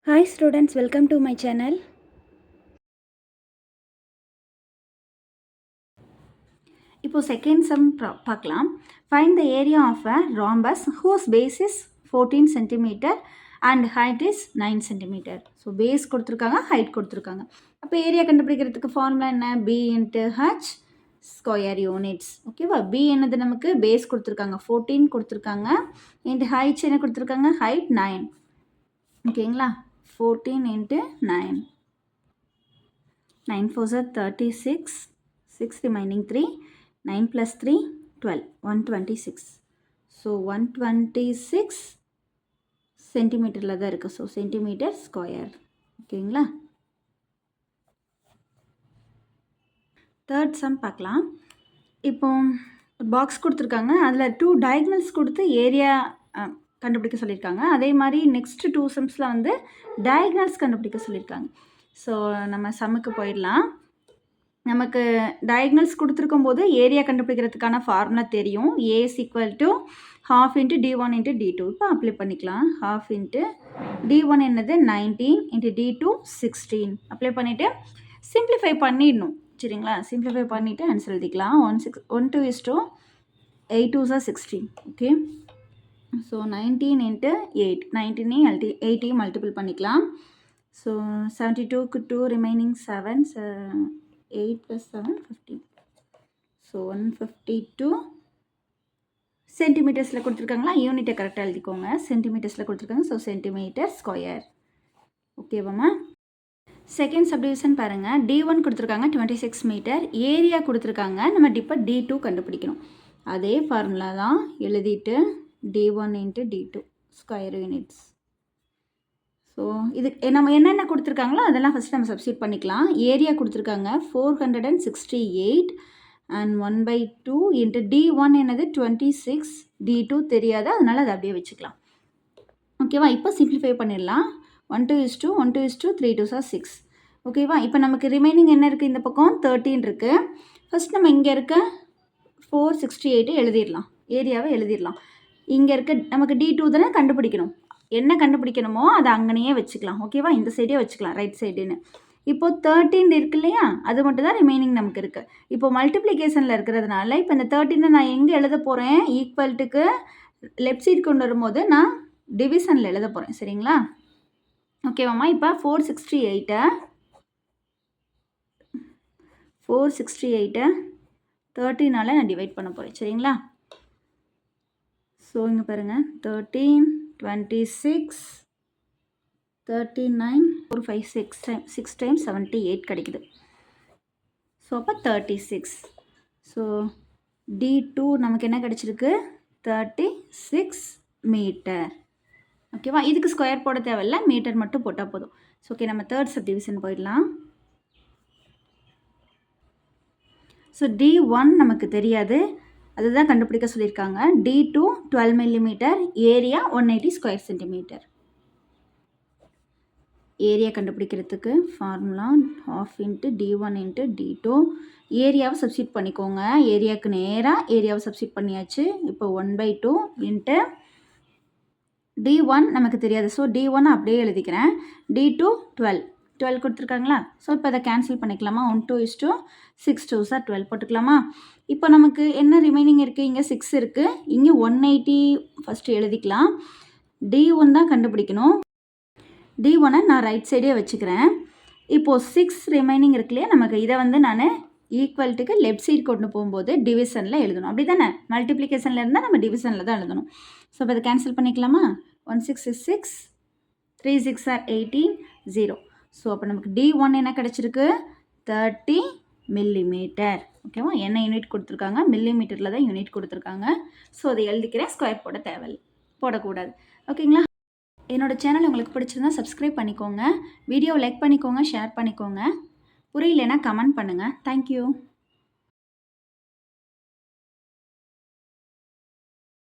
Hi students, welcome to my channel. இப்போ second sum பார்க்கலாம். Find the area of a rhombus whose base is 14 cm and height is 9 cm. So base கொடுத்துருக்காங்க, height கொடுத்துருக்காங்க. அப்போ area கண்டுபிடிக்கிறதுக்கு formula என்ன? B into H square units. ஓகேவா? B என்னது நமக்கு பேஸ் கொடுத்துருக்காங்க 14 கொடுத்துருக்காங்க. இன்ட்டு ஹைட் என்ன கொடுத்துருக்காங்க? ஹைட் 9. ஓகேங்களா? 14 into 9. 9 4s are 36, 6 remaining 3, 9 plus 3, 12, 126. So 126 சென்டிமீட்டரில் தான் இருக்குது. So centimetre square. ஓகேங்களா? தேர்ட் சம் பார்க்கலாம். இப்போ பாக்ஸ் கொடுத்துருக்காங்க, அதில் 2 டயக்னல்ஸ் கொடுத்து ஏரியா கண்டுபிடிக்க சொல்லியிருக்காங்க. அதே மாதிரி நெக்ஸ்ட் 2 சம்ஸில் வந்து டயக்னல்ஸ் கண்டுபிடிக்க சொல்லியிருக்காங்க. ஸோ நம்ம சம்முக்கு போயிடலாம். நமக்கு டயக்னல்ஸ் கொடுத்துருக்கும் போது ஏரியா கண்டுபிடிக்கிறதுக்கான ஃபார்முலா தெரியும். A is equal to half into D1 into D2. இப்போ அப்ளை பண்ணிக்கலாம். half into D1 என்னது 19 into D2 16. அப்ளை பண்ணிவிட்டு சிம்பிளிஃபை பண்ணிடணும். சரிங்களா? சிம்பிளிஃபை பண்ணிவிட்டு ஆன்சர் எழுதிக்கலாம். 1 2 is to 8 2s are 16. Okay. So 19 into 8, 19 80 multiple பண்ணிக்கலாம். ஸோ 72க்கு 2 ரிமைனிங் 7, 8 plus 7 15. ஸோ 152 சென்டிமீட்டர்ஸில் கொடுத்துருக்காங்களா? யூனிட்டை கரெக்டாக எழுதிக்கோங்க. சென்டிமீட்டர்ஸில் கொடுத்துருக்காங்க. So centimetre square. ஓகேவாம்மா? செகண்ட் சப்டிவிஷன் பாருங்கள். D1 கொடுத்துருக்காங்க 26 மீட்டர். ஏரியா கொடுத்துருக்காங்க. நம்ம இப்போ D2 கண்டுபிடிக்கணும். அதே ஃபார்முலா தான் எழுதிட்டு D1 into D2 square units. So இது நம்ம என்னென்ன கொடுத்துருக்காங்களோ அதெல்லாம் ஃபஸ்ட்டு நம்ம சப்ஸ்டியூட் பண்ணிக்கலாம். ஏரியா கொடுத்துருக்காங்க 468 அண்ட் 1/2 இன்ட்டு D1 என்னது 26, D2 தெரியாது, அதனால் அதை அப்படியே வச்சுக்கலாம். ஓகேவா? இப்போ சிம்பிளிஃபை பண்ணிடலாம். 1 2 is to 1 2 is to 3 2s are 6. ஓகேவா? இப்போ நமக்கு ரிமைனிங் என்ன இருக்குது? இந்த பக்கம் 13 இருக்குது. ஃபஸ்ட் நம்ம இங்கே இருக்க 468 எழுதிடலாம். ஏரியாவை எழுதிடலாம். இங்கே இருக்க நமக்கு D2 தானே கண்டுபிடிக்கணும். என்ன கண்டுபிடிக்கணுமோ அதை அங்கனையே வச்சுக்கலாம். ஓகேவா? இந்த சைடே வச்சுக்கலாம், ரைட் சைடுன்னு. இப்போது 13 இருக்கு இல்லையா? அது மட்டும் தான் ரிமைனிங் நமக்கு இருக்குது. இப்போ மல்டிப்ளிகேஷனில் இருக்கிறதுனால இப்போ இந்த 13 நான் எங்கே எழுத போகிறேன்? ஈக்குவல்ட்டுக்கு லெஃப்ட் சைடு கொண்டு வரும்போது நான் டிவிஷனில் எழுத போகிறேன். சரிங்களா? ஓகேவாம்மா? இப்போ 468 13ஆல் நான் டிவைட் பண்ண போகிறேன். சரிங்களா? ஸோ இங்கே பாருங்கள், 13 26 39 4 5 6 times 78 கிடைக்குது. ஸோ அப்போ 36. ஸோ D2 நமக்கு என்ன கிடச்சிருக்கு? 36 மீட்டர். ஓகேவா? இதுக்கு ஸ்கொயர் போட தேவையில்ல, மீட்டர் மட்டும் போட்டால் போதும். ஸோ ஓகே, நம்ம தேர்ட் சப்டிவிஷன் போயிடலாம். ஸோ D1 நமக்கு தெரியாது, அதுதான் கண்டுபிடிக்க சொல்லியிருக்காங்க. D2 12 millimetre, area 180 square centimetre. Area கண்டுபிடிக்கிறதுக்கு formula half into D1 into D2. ஏரியாவை சப்ஸ்டியூட் பண்ணிக்கோங்க. ஏரியாவுக்கு நேராக ஏரியாவை சப்ஸ்டியூட் பண்ணியாச்சு. இப்போ 1/2 இன்ட்டு D1 நமக்கு தெரியாது. ஸோ D1 அப்படியே எழுதிக்கிறேன். D2 12 கொடுத்துருக்காங்களா? ஸோ இப்போ அதை கேன்சல் பண்ணிக்கலாமா? 1 2 is to 6 2s are 12 போட்டுக்கலாமா? இப்போ நமக்கு என்ன ரிமைனிங் இருக்குது? இங்கே 6 இருக்குது, இங்கே 180 ஃபஸ்ட்டு எழுதிக்கலாம். D1 தான் கண்டுபிடிக்கணும். D1 நான் ரைட் சைடே வச்சுக்கிறேன். இப்போது 6 ரிமைனிங் இருக்கு இல்லையா? நமக்கு இதை வந்து நான் ஈக்குவல்ட்டுக்கு லெஃப்ட் சைடு கொண்டு போகும்போது டிவிஷனில் எழுதணும். அப்படி தானே? மல்டிப்ளிகேஷனில் இருந்தால் நம்ம டிவிஷனில் தான் எழுதணும். ஸோ இப்போ அதை கேன்சல் பண்ணிக்கலாமா? 1 6 is 6, 3 6 are 18, 0. ஸோ அப்போ நமக்கு D1 என்ன கிடச்சிருக்கு? 30 மில்லிமீட்டர். ஓகேவா? என்ன யூனிட் கொடுத்துருக்காங்க? மில்லிமீட்டரில் தான் யூனிட் கொடுத்துருக்காங்க. ஸோ அதை எழுதிக்கிறேன். ஸ்கொயர் போட தேவையில்லை, போடக்கூடாது. ஓகேங்களா? என்னோடய சேனல் உங்களுக்கு பிடிச்சிருந்தா சப்ஸ்கிரைப் பண்ணிக்கோங்க. வீடியோவை லைக் பண்ணிக்கோங்க, ஷேர் பண்ணிக்கோங்க. புரியலைன்னா கமெண்ட் பண்ணுங்கள். தேங்க்யூ.